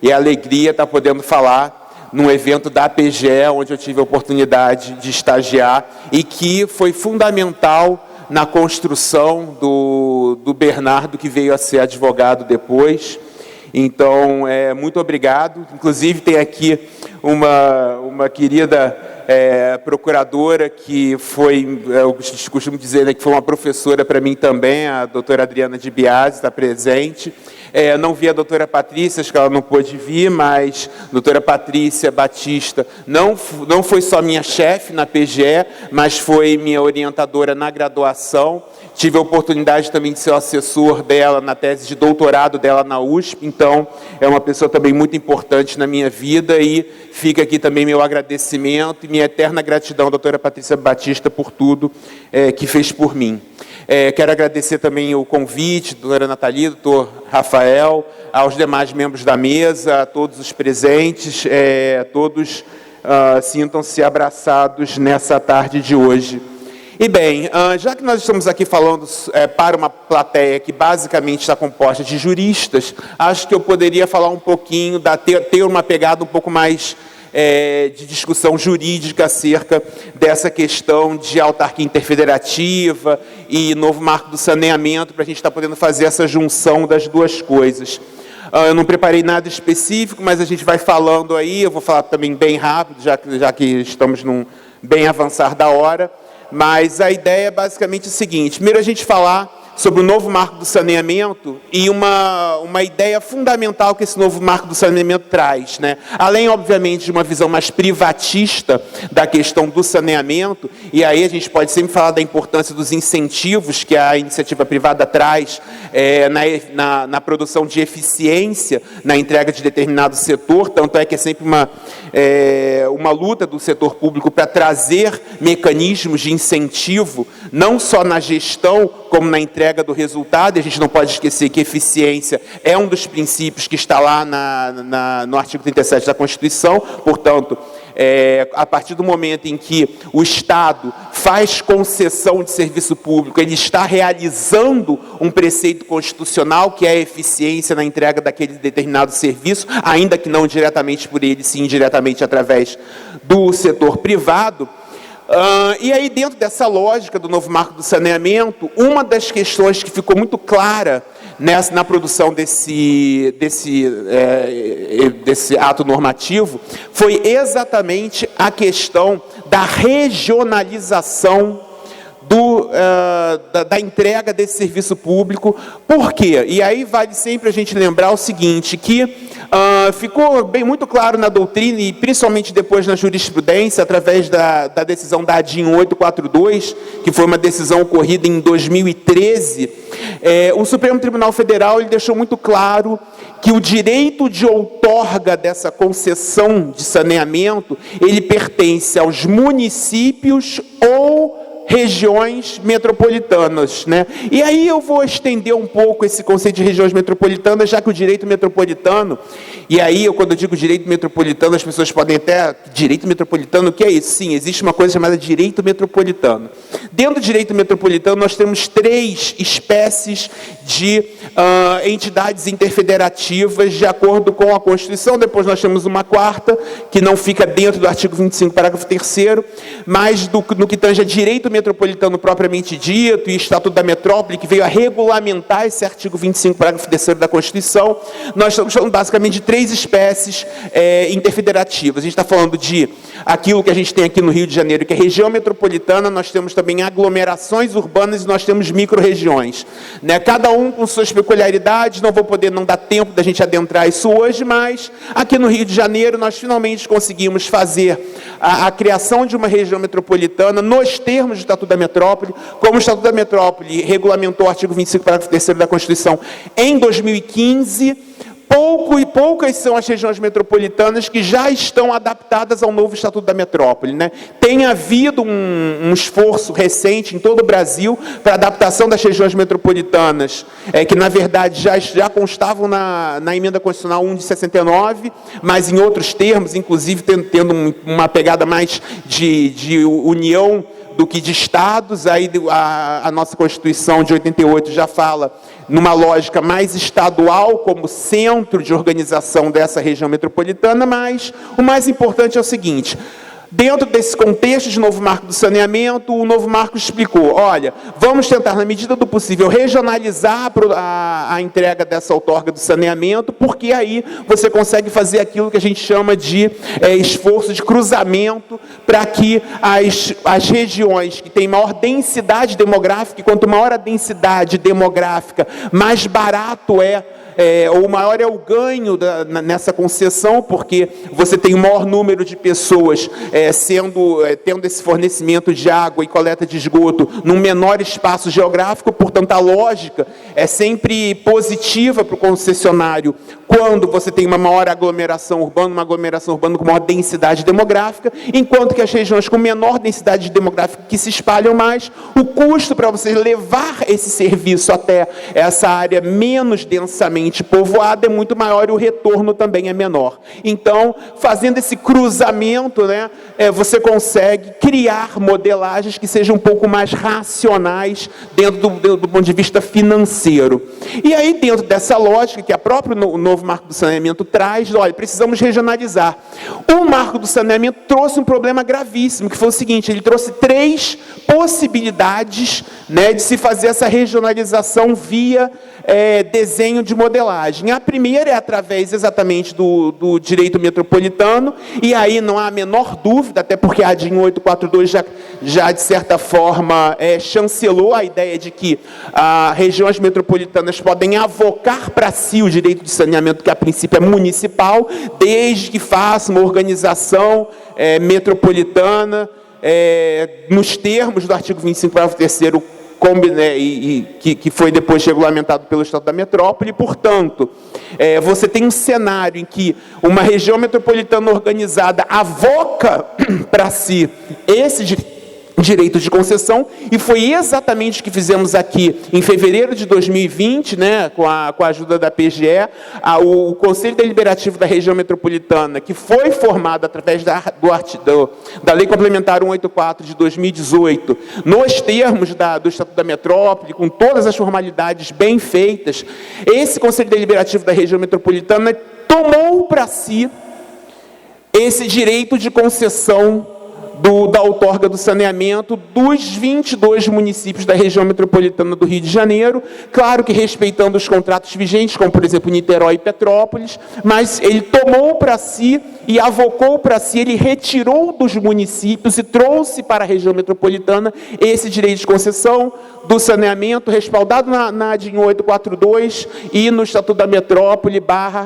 e alegria estar podendo falar num evento da PGE, onde eu tive a oportunidade de estagiar e que foi fundamental na construção do Bernardo, que veio a ser advogado depois. Então, muito obrigado. Inclusive, tem aqui uma querida procuradora que foi, eu costumo dizer, né, que foi uma professora para mim também, a doutora Adriana de Biasi, está presente. Não vi a doutora Patrícia, acho que ela não pôde vir, mas a doutora Patrícia Batista não foi só minha chefe na PGE, mas foi minha orientadora na graduação. Tive a oportunidade também de ser o assessor dela na tese de doutorado dela na USP, então é uma pessoa também muito importante na minha vida e fica aqui também meu agradecimento e minha eterna gratidão à doutora Patrícia Batista por tudo que fez por mim. Quero agradecer também o convite, doutora Nathalie, doutor Rafael, aos demais membros da mesa, a todos os presentes, todos sintam-se abraçados nessa tarde de hoje. E bem, já que nós estamos aqui falando para uma plateia que basicamente está composta de juristas, acho que eu poderia falar um pouquinho, ter uma pegada um pouco mais de discussão jurídica acerca dessa questão de autarquia interfederativa e novo marco do saneamento, para a gente estar podendo fazer essa junção das duas coisas. Eu não preparei nada específico, mas a gente vai falando aí, eu vou falar também bem rápido, já que estamos num bem avançar da hora, mas a ideia é basicamente o seguinte: primeiro a gente falar sobre o novo marco do saneamento e uma ideia fundamental que esse novo marco do saneamento traz, né? Além, obviamente, de uma visão mais privatista da questão do saneamento, e aí a gente pode sempre falar da importância dos incentivos que a iniciativa privada traz na produção de eficiência, na entrega de determinado setor, tanto é que é sempre uma luta do setor público para trazer mecanismos de incentivo, não só na gestão, como na entrega do resultado. E a gente não pode esquecer que eficiência é um dos princípios que está lá no artigo 37 da Constituição. Portanto, a partir do momento em que o Estado faz concessão de serviço público, ele está realizando um preceito constitucional, que é a eficiência na entrega daquele determinado serviço, ainda que não diretamente por ele, sim indiretamente através do setor privado. E aí, dentro dessa lógica do novo marco do saneamento, uma das questões que ficou muito clara na produção desse ato normativo foi exatamente a questão da regionalização da entrega desse serviço público. Por quê? E aí vale sempre a gente lembrar o seguinte, que ficou muito claro na doutrina e principalmente depois na jurisprudência, através da decisão da ADIM 842, que foi uma decisão ocorrida em 2013, o Supremo Tribunal Federal ele deixou muito claro que o direito de outorga dessa concessão de saneamento, ele pertence aos municípios ou regiões metropolitanas, né? E aí eu vou estender um pouco esse conceito de regiões metropolitanas, já que o direito metropolitano, e aí quando eu digo direito metropolitano, as pessoas podem até, direito metropolitano, o que é isso? Sim, existe uma coisa chamada direito metropolitano. Dentro do direito metropolitano, nós temos 3 espécies de entidades interfederativas, de acordo com a Constituição. Depois nós temos uma 4ª, que não fica dentro do artigo 25, parágrafo 3º, mas no que tange a direito metropolitano propriamente dito e Estatuto da Metrópole, que veio a regulamentar esse artigo 25, parágrafo 3º da Constituição, nós estamos falando basicamente de 3 espécies interfederativas. A gente está falando de aquilo que a gente tem aqui no Rio de Janeiro, que é região metropolitana, nós temos também aglomerações urbanas e nós temos micro-regiões, né? Cada um com suas peculiaridades, não dá tempo da gente adentrar isso hoje, mas aqui no Rio de Janeiro nós finalmente conseguimos fazer a criação de uma região metropolitana nos termos do Estatuto da Metrópole, como o Estatuto da Metrópole regulamentou o artigo 25, parágrafo 3º da Constituição em 2015, poucas são as regiões metropolitanas que já estão adaptadas ao novo Estatuto da Metrópole, né? Tem havido um esforço recente em todo o Brasil para a adaptação das regiões metropolitanas, que na verdade já constavam na Emenda Constitucional 1 de 69, mas em outros termos, inclusive tendo uma pegada mais de união do que de estados. Aí a nossa Constituição de 88 já fala numa lógica mais estadual, como centro de organização dessa região metropolitana, mas o mais importante é o seguinte: dentro desse contexto de novo marco do saneamento, o novo marco explicou, olha, vamos tentar, na medida do possível, regionalizar a entrega dessa outorga do saneamento, porque aí você consegue fazer aquilo que a gente chama de esforço de cruzamento, para que as regiões que têm maior densidade demográfica, e quanto maior a densidade demográfica, mais barato ou maior é o ganho nessa concessão, porque você tem o maior número de pessoas tendo esse fornecimento de água e coleta de esgoto num menor espaço geográfico. Portanto, a lógica é sempre positiva para o concessionário quando você tem uma maior aglomeração urbana com maior densidade demográfica, enquanto que as regiões com menor densidade demográfica, que se espalham mais, o custo para você levar esse serviço até essa área menos densamente povoada é muito maior, e o retorno também é menor. Então, fazendo esse cruzamento, você consegue criar modelagens que sejam um pouco mais racionais dentro do ponto de vista financeiro. E aí, dentro dessa lógica que a própria novo marco do saneamento traz, olha, precisamos regionalizar. O marco do saneamento trouxe um problema gravíssimo, que foi o seguinte: ele trouxe 3 possibilidades de se fazer essa regionalização via desenho de modelagem. A primeira é através exatamente do direito metropolitano, e aí não há a menor dúvida, até porque a DIN 842 já de certa forma chancelou a ideia de que regiões metropolitanas podem avocar para si o direito de saneamento, que a princípio é municipal, desde que faça uma organização metropolitana nos termos do artigo 25, parágrafo 3º, que foi depois regulamentado pelo Estado da Metrópole. Portanto, você tem um cenário em que uma região metropolitana organizada avoca para si esse direito de concessão, e foi exatamente o que fizemos aqui em fevereiro de 2020, com a ajuda da PGE, o Conselho Deliberativo da Região Metropolitana, que foi formado através da Lei Complementar 184 de 2018, nos termos do Estatuto da Metrópole, com todas as formalidades bem feitas. Esse Conselho Deliberativo da Região Metropolitana tomou para si esse direito de concessão da outorga do saneamento dos 22 municípios da região metropolitana do Rio de Janeiro, claro que respeitando os contratos vigentes, como, por exemplo, Niterói e Petrópolis, mas ele tomou para si e avocou para si, ele retirou dos municípios e trouxe para a região metropolitana esse direito de concessão do saneamento, respaldado na DIN 842 e no Estatuto da Metrópole,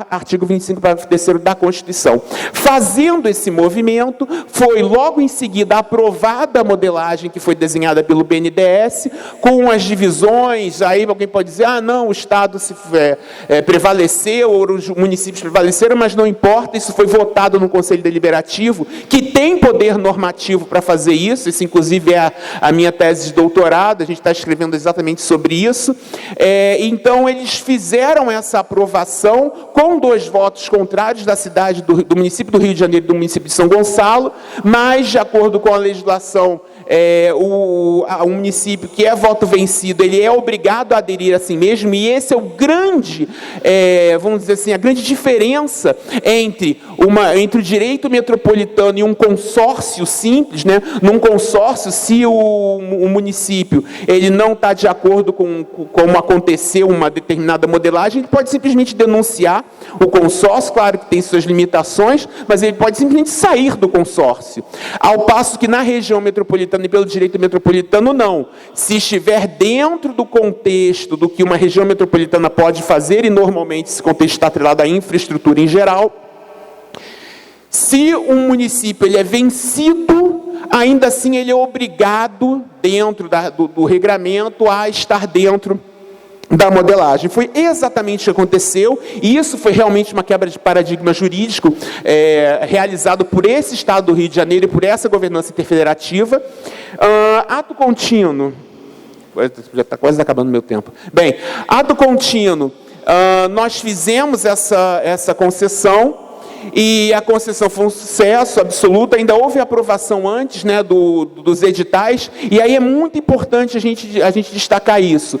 artigo 25, parágrafo 3º da Constituição. Fazendo esse movimento, foi logo em seguida aprovada a modelagem que foi desenhada pelo BNDES, com as divisões. Aí alguém pode dizer, não, o Estado prevaleceu, ou os municípios prevaleceram, mas não importa, isso foi votado no Conselho Deliberativo, que tem poder normativo para fazer isso. Isso, inclusive, é a minha tese de doutorado, a gente está escrevendo exatamente sobre isso. Então, eles fizeram essa aprovação com 2 votos contrários da cidade do município do Rio de Janeiro e do município de São Gonçalo, mas, de acordo com a legislação, o município que é voto vencido, ele é obrigado a aderir a si mesmo, e esse é o grande, vamos dizer assim, a grande diferença entre o direito metropolitano e um consórcio simples. Num consórcio, se o município ele não está de acordo com como aconteceu uma determinada modelagem, ele pode simplesmente denunciar o consórcio, claro que tem suas limitações, mas ele pode simplesmente sair do consórcio. Ao passo que na região metropolitana e pelo direito metropolitano, não. Se estiver dentro do contexto do que uma região metropolitana pode fazer, e normalmente esse contexto está atrelado à infraestrutura em geral, se um município ele é vencido, ainda assim ele é obrigado, dentro do regramento, a estar dentro da modelagem. Foi exatamente o que aconteceu, e isso foi realmente uma quebra de paradigma jurídico realizado por esse Estado do Rio de Janeiro e por essa governança interfederativa. Ato contínuo. Já está quase acabando o meu tempo. Bem, ato contínuo. Nós fizemos essa concessão, e a concessão foi um sucesso absoluto. Ainda houve aprovação antes, né, dos editais, e aí é muito importante a gente destacar isso.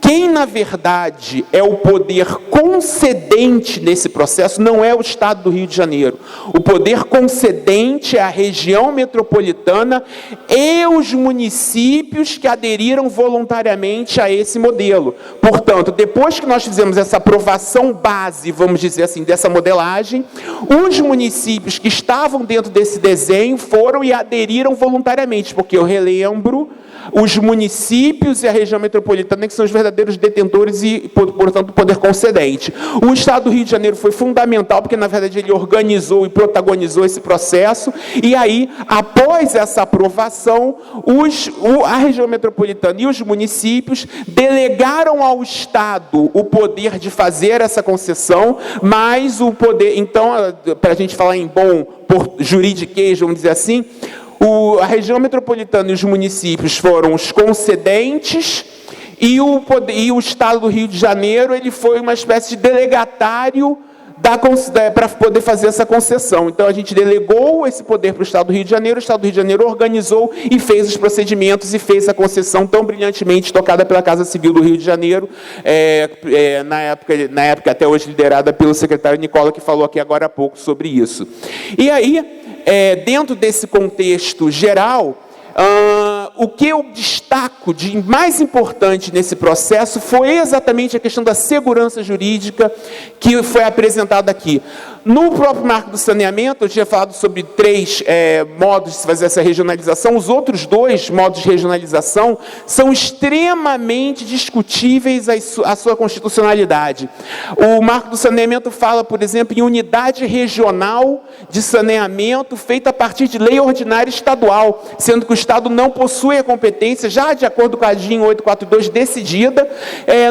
Quem, na verdade, é o poder concedente nesse processo não é o Estado do Rio de Janeiro. O poder concedente é a região metropolitana e os municípios que aderiram voluntariamente a esse modelo. Portanto, depois que nós fizemos essa aprovação base, vamos dizer assim, dessa modelagem, os municípios que estavam dentro desse desenho foram e aderiram voluntariamente, porque eu relembro, os municípios e a região metropolitana que são os verdadeiros detentores e, portanto, o poder concedente. O Estado do Rio de Janeiro foi fundamental, porque, na verdade, ele organizou e protagonizou esse processo, e aí, após essa aprovação, a região metropolitana e os municípios delegaram ao Estado o poder de fazer essa concessão, mas o poder, então, para a gente falar em bom juridiquês, vamos dizer assim, a região metropolitana e os municípios foram os concedentes e o Estado do Rio de Janeiro ele foi uma espécie de delegatário para poder fazer essa concessão. Então, a gente delegou esse poder para o Estado do Rio de Janeiro, o Estado do Rio de Janeiro organizou e fez os procedimentos e fez a concessão tão brilhantemente tocada pela Casa Civil do Rio de Janeiro, na época até hoje liderada pelo secretário Nicola, que falou aqui agora há pouco sobre isso. E aí, dentro desse contexto geral, o que eu destaco de mais importante nesse processo foi exatamente a questão da segurança jurídica que foi apresentada aqui. No próprio marco do saneamento, eu tinha falado sobre 3 modos de se fazer essa regionalização. Os outros 2 modos de regionalização são extremamente discutíveis a sua constitucionalidade. O marco do saneamento fala, por exemplo, em unidade regional de saneamento feita a partir de lei ordinária estadual, sendo que o Estado não possui a competência, já de acordo com a DIN 842 decidida,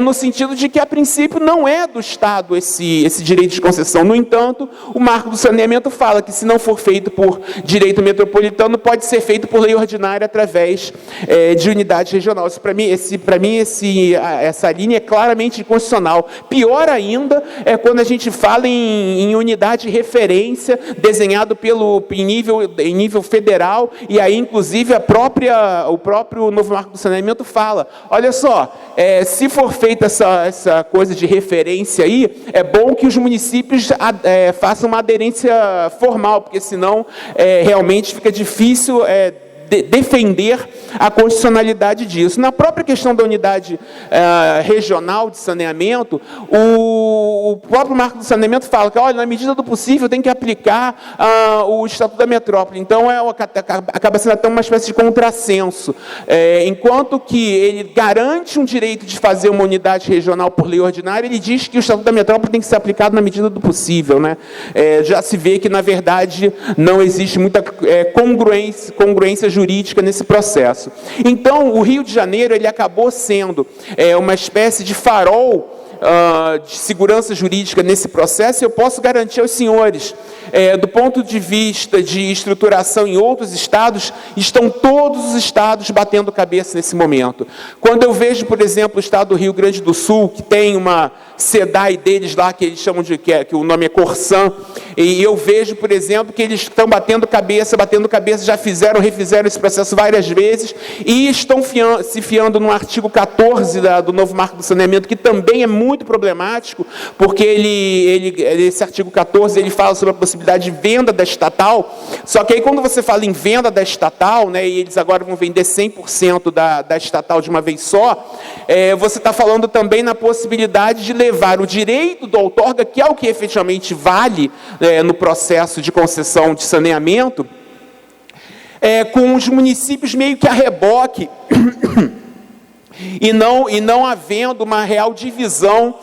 no sentido de que, a princípio, não é do Estado esse direito de concessão. No entanto, o marco do saneamento fala que, se não for feito por direito metropolitano, pode ser feito por lei ordinária através de unidade regional. Isso, para mim, essa linha é claramente inconstitucional. Pior ainda é quando a gente fala em unidade de referência desenhado em nível federal, e aí, inclusive, o próprio novo marco do saneamento fala, olha só, se for feita essa coisa de referência aí, é bom que os municípios façam uma aderência formal, porque senão realmente fica difícil defender a constitucionalidade disso. Na própria questão da unidade regional de saneamento, o próprio marco do saneamento fala que, olha, na medida do possível, tem que aplicar o Estatuto da Metrópole. Então, acaba sendo até uma espécie de contrassenso. Enquanto que ele garante um direito de fazer uma unidade regional por lei ordinária, ele diz que o Estatuto da Metrópole tem que ser aplicado na medida do possível, né? Já se vê que, na verdade, não existe muita congruência jurídica nesse processo. Então, o Rio de Janeiro ele acabou sendo uma espécie de farol de segurança jurídica nesse processo. Eu posso garantir aos senhores, do ponto de vista de estruturação em outros estados, estão todos os estados batendo cabeça nesse momento. Quando eu vejo, por exemplo, o estado do Rio Grande do Sul, que tem uma SEDAI deles lá, que eles chamam de, que o nome é Corsan, e eu vejo, por exemplo, que eles estão batendo cabeça, já refizeram esse processo várias vezes, e estão se fiando no artigo 14 do novo marco do saneamento, que também é muito problemático, porque esse artigo 14 ele fala sobre a possibilidade de venda da estatal, só que aí quando você fala em venda da estatal, né, e eles agora vão vender 100% da estatal de uma vez só, você está falando também na possibilidade de levar o direito do outorga, que é o que efetivamente vale no processo de concessão de saneamento, com os municípios meio que a reboque, e não havendo uma real divisão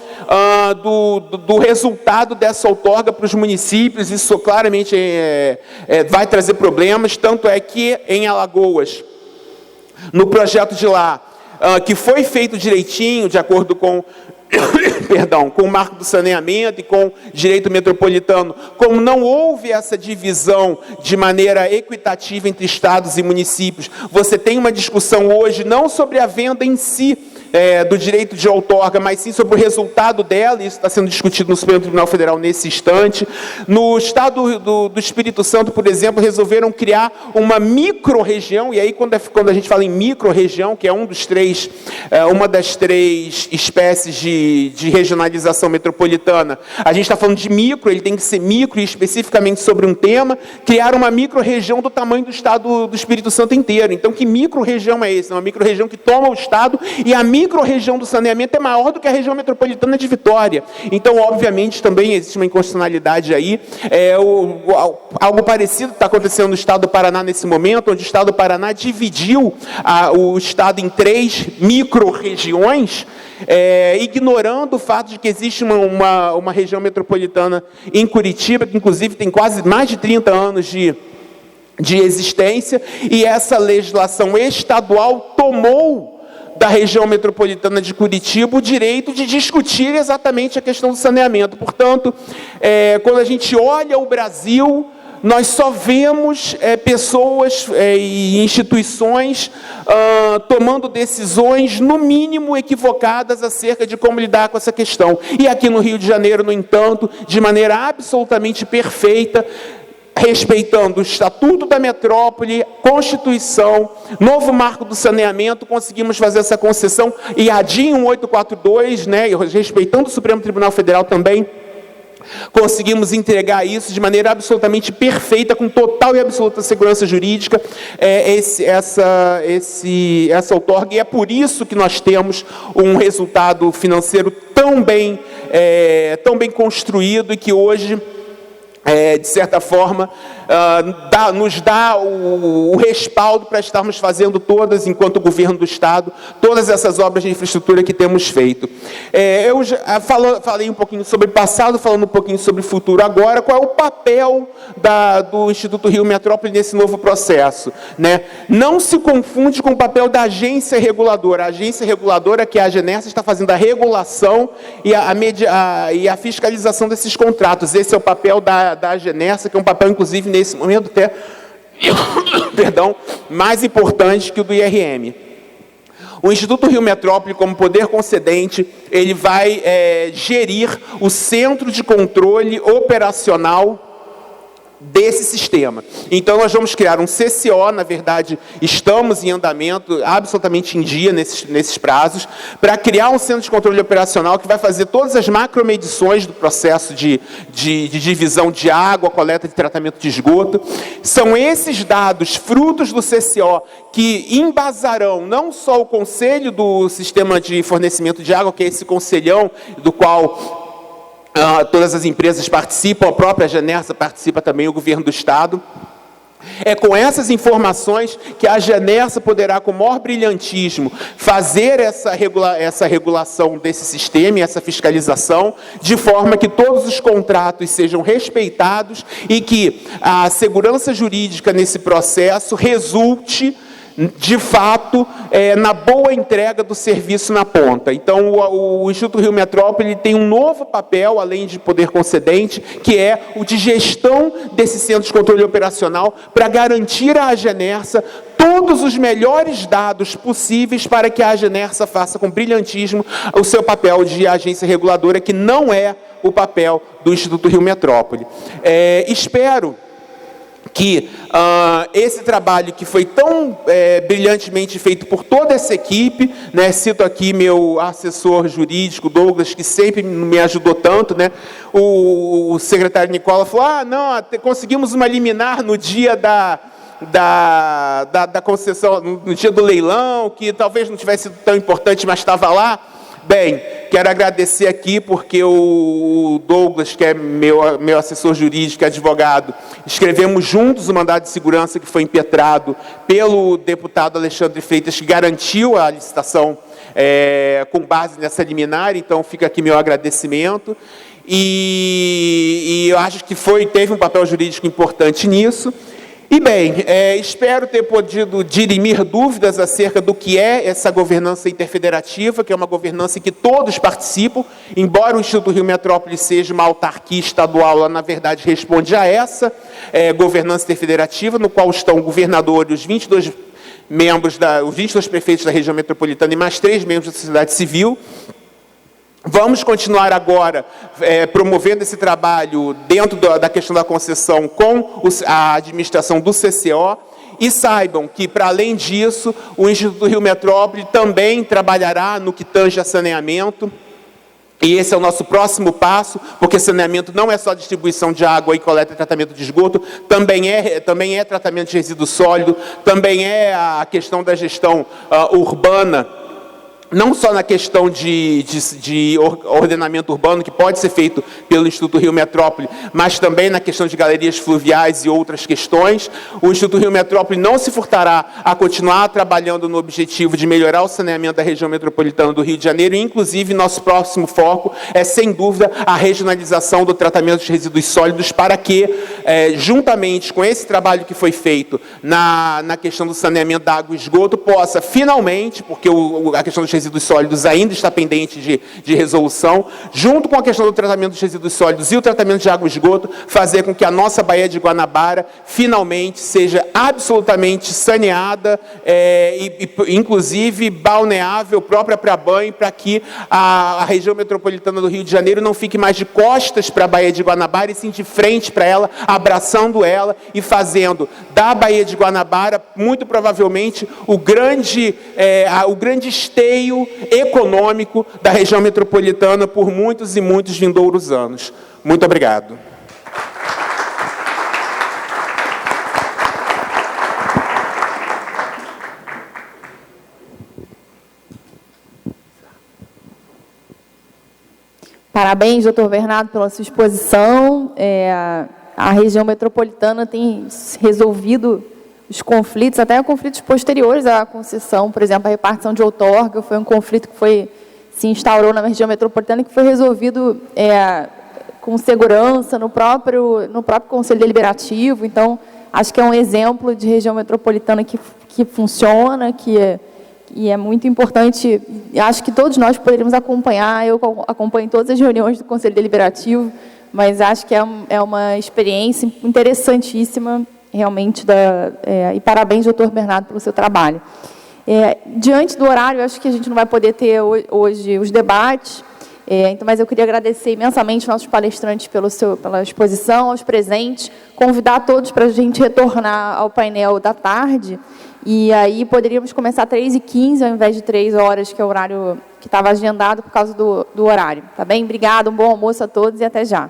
do resultado dessa outorga para os municípios. Isso claramente vai trazer problemas, tanto é que em Alagoas, no projeto de lá, que foi feito direitinho, de acordo com perdão, com o marco do saneamento e com direito metropolitano, como não houve essa divisão de maneira equitativa entre estados e municípios, você tem uma discussão hoje não sobre a venda em si, do direito de outorga, mas sim sobre o resultado dela, e isso está sendo discutido no Supremo Tribunal Federal nesse instante. No estado do Espírito Santo, por exemplo, resolveram criar uma micro-região, e aí quando a gente fala em micro-região, que é uma das três espécies de regionalização metropolitana, a gente está falando de micro, ele tem que ser micro e especificamente sobre um tema, criar uma micro-região do tamanho do estado do Espírito Santo inteiro. Então, que micro-região é essa? É uma micro-região que toma o estado, e a micro-região do saneamento é maior do que a região metropolitana de Vitória. Então, obviamente, também existe uma inconstitucionalidade aí. Algo parecido está acontecendo no estado do Paraná nesse momento, onde o estado do Paraná dividiu o estado em 3 micro-regiões, ignorando o fato de que existe uma região metropolitana em Curitiba, que inclusive tem quase mais de 30 anos de existência, e essa legislação estadual tomou da região metropolitana de Curitiba o direito de discutir exatamente a questão do saneamento. Portanto, quando a gente olha o Brasil, nós só vemos pessoas e instituições tomando decisões, no mínimo, equivocadas acerca de como lidar com essa questão. E aqui no Rio de Janeiro, no entanto, de maneira absolutamente perfeita, respeitando o Estatuto da Metrópole, Constituição, novo marco do saneamento, conseguimos fazer essa concessão, e a DIN 1842, respeitando o Supremo Tribunal Federal também, conseguimos entregar isso de maneira absolutamente perfeita, com total e absoluta segurança jurídica, essa outorga, e é por isso que nós temos um resultado financeiro tão bem construído, e que hoje, de certa forma, nos dá o respaldo para estarmos fazendo todas, enquanto governo do Estado, todas essas obras de infraestrutura que temos feito. Eu já falei um pouquinho sobre o passado, falando um pouquinho sobre o futuro agora. Qual é o papel do Instituto Rio Metrópole nesse novo processo? Não se confunde com o papel da agência reguladora. A agência reguladora, que é a AGENERSA, está fazendo a regulação e a fiscalização desses contratos. Esse é o papel da AGENERSA, que é um papel, inclusive, nesse momento até, mais importante que o do IRM. O Instituto Rio Metrópole, como poder concedente, ele vai gerir o centro de controle operacional desse sistema. Então, nós vamos criar um CCO, na verdade, estamos em andamento, absolutamente em dia nesses prazos, para criar um centro de controle operacional que vai fazer todas as macromedições do processo de divisão de água, coleta de tratamento de esgoto. São esses dados, frutos do CCO, que embasarão não só o Conselho do Sistema de Fornecimento de Água, que é esse conselhão do qual todas as empresas participam, a própria AGENERSA participa também, o governo do Estado. É com essas informações que a AGENERSA poderá, com o maior brilhantismo, fazer essa regulação desse sistema e essa fiscalização, de forma que todos os contratos sejam respeitados e que a segurança jurídica nesse processo resulte, de fato, na boa entrega do serviço na ponta. Então, o Instituto Rio Metrópole tem um novo papel, além de poder concedente, que é o de gestão desse centro de controle operacional, para garantir à AGENERSA todos os melhores dados possíveis para que a AGENERSA faça com brilhantismo o seu papel de agência reguladora, que não é o papel do Instituto Rio Metrópole. Espero que esse trabalho que foi tão brilhantemente feito por toda essa equipe, cito aqui meu assessor jurídico, Douglas, que sempre me ajudou tanto, o secretário Nicola falou, conseguimos uma liminar no dia da concessão, no dia do leilão, que talvez não tivesse sido tão importante, mas estava lá. Bem, quero agradecer aqui, porque o Douglas, que é meu assessor jurídico, advogado, escrevemos juntos o mandado de segurança que foi impetrado pelo deputado Alexandre Freitas, que garantiu a licitação com base nessa liminar. Então, fica aqui meu agradecimento. E eu acho que teve um papel jurídico importante nisso. E bem, espero ter podido dirimir dúvidas acerca do que é essa governança interfederativa, que é uma governança em que todos participam, embora o Instituto Rio Metrópole seja uma autarquia estadual, ela na verdade responde a essa governança interfederativa, no qual estão o governador e os 22 os 22 prefeitos da região metropolitana e mais 3 membros da sociedade civil. Vamos continuar agora promovendo esse trabalho dentro da questão da concessão com a administração do CCO, e saibam que, para além disso, o Instituto Rio Metrópole também trabalhará no que tange a saneamento, e esse é o nosso próximo passo, porque saneamento não é só distribuição de água e coleta e tratamento de esgoto, também é tratamento de resíduo sólido, também é a questão da gestão urbana, não só na questão de ordenamento urbano, que pode ser feito pelo Instituto Rio Metrópole, mas também na questão de galerias fluviais e outras questões. O Instituto Rio Metrópole não se furtará a continuar trabalhando no objetivo de melhorar o saneamento da região metropolitana do Rio de Janeiro, e, inclusive, nosso próximo foco é, sem dúvida, a regionalização do tratamento de resíduos sólidos, para que, juntamente com esse trabalho que foi feito na questão do saneamento da água e esgoto, possa, finalmente, porque a questão dos resíduos sólidos ainda está pendente de resolução, junto com a questão do tratamento dos resíduos sólidos e o tratamento de água e esgoto, fazer com que a nossa Baía de Guanabara finalmente seja absolutamente saneada e inclusive balneável, própria para banho, para que a região metropolitana do Rio de Janeiro não fique mais de costas para a Baía de Guanabara, e sim de frente para ela, abraçando ela e fazendo da Baía de Guanabara, muito provavelmente, o grande esteio econômico da região metropolitana por muitos e muitos vindouros anos. Muito obrigado. Parabéns, doutor Bernardo, pela sua exposição. A região metropolitana tem resolvido os conflitos, até conflitos posteriores à concessão, por exemplo, a repartição de outorga, foi um conflito que se instaurou na região metropolitana, que foi resolvido com segurança no próprio Conselho Deliberativo. Então, acho que é um exemplo de região metropolitana que funciona, e é muito importante. Acho que todos nós poderíamos acompanhar, eu acompanho todas as reuniões do Conselho Deliberativo, mas acho que é uma experiência interessantíssima, realmente, e parabéns, doutor Bernardo, pelo seu trabalho. Diante do horário, acho que a gente não vai poder ter hoje os debates, mas eu queria agradecer imensamente aos nossos palestrantes pela exposição, aos presentes, convidar todos para a gente retornar ao painel da tarde, e aí poderíamos começar às 3h15, ao invés de 3 horas, que é o horário que estava agendado por causa do horário. Tá bem? Obrigada, um bom almoço a todos e até já.